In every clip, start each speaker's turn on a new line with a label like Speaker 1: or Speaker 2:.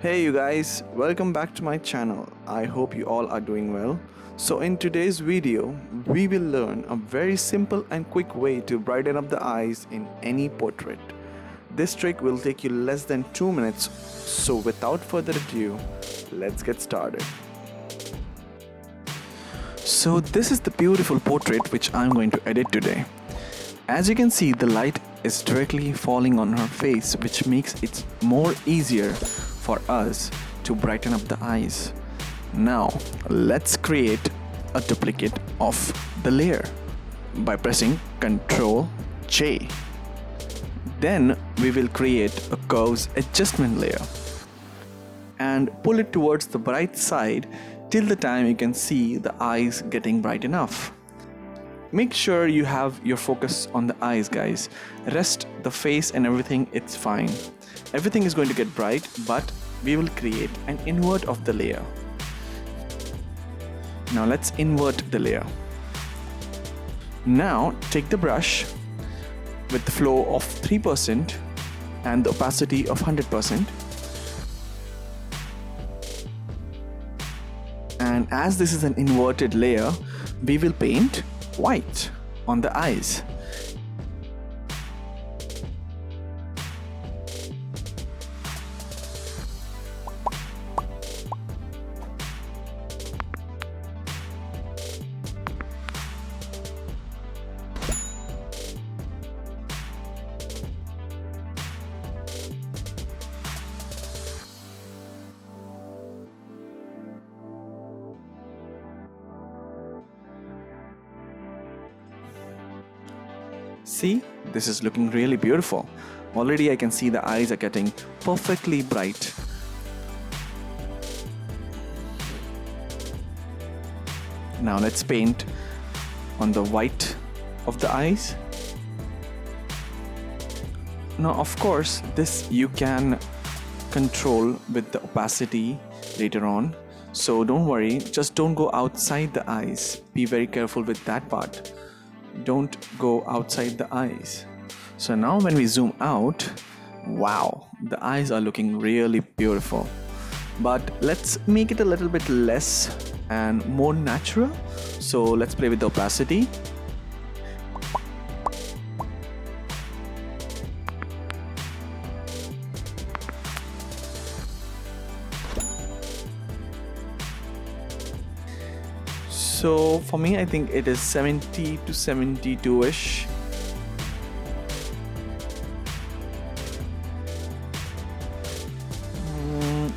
Speaker 1: Hey you guys, welcome back to my channel. I hope you all are doing well. So in today's video, we will learn a very simple and quick way to brighten up the eyes in any portrait. This trick will take you less than 2 minutes, so without further ado, let's get started. So this is the beautiful portrait which I'm going to edit today. As you can see, the light is directly falling on her face, which makes it more easier for us to brighten up the eyes. Now let's create a duplicate of the layer by pressing Ctrl J. Then we will create a curves adjustment layer and pull it towards the bright side till the time you can see the eyes getting bright enough. Make sure you have your focus on the eyes, guys. Rest the face and everything, it's fine. Everything is going to get bright, but we will create an invert of the layer. Now let's invert the layer. Now take the brush with the flow of 3% and the opacity of 100%. And as this is an inverted layer, we will paint white on the eyes. See, this is looking really beautiful. Already I can see the eyes are getting perfectly bright. Now let's paint on the white of the eyes. Now of course this you can control with the opacity later on. So don't worry, just don't go outside the eyes. Be very careful with that part. Don't go outside the eyes. So now when we zoom out, wow, the eyes are looking really beautiful. But let's make it a little bit less and more natural. So let's play with the opacity. So for me, I think it is 70 to 72-ish.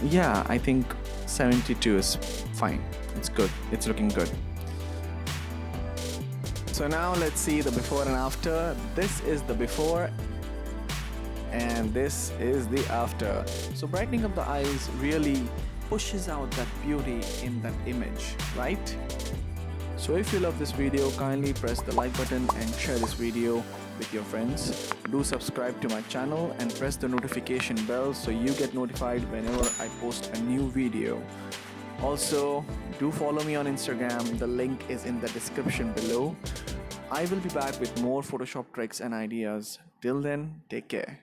Speaker 1: Yeah, I think 72 is fine. It's good. It's looking good. So now let's see the before and after. This is the before and this is the after. So brightening up the eyes really pushes out that beauty in that image, right? So if you love this video, kindly press the like button and share this video with your friends. Do subscribe to my channel and press the notification bell so you get notified whenever I post a new video. Also, do follow me on Instagram. The link is in the description below. I will be back with more Photoshop tricks and ideas. Till then, take care.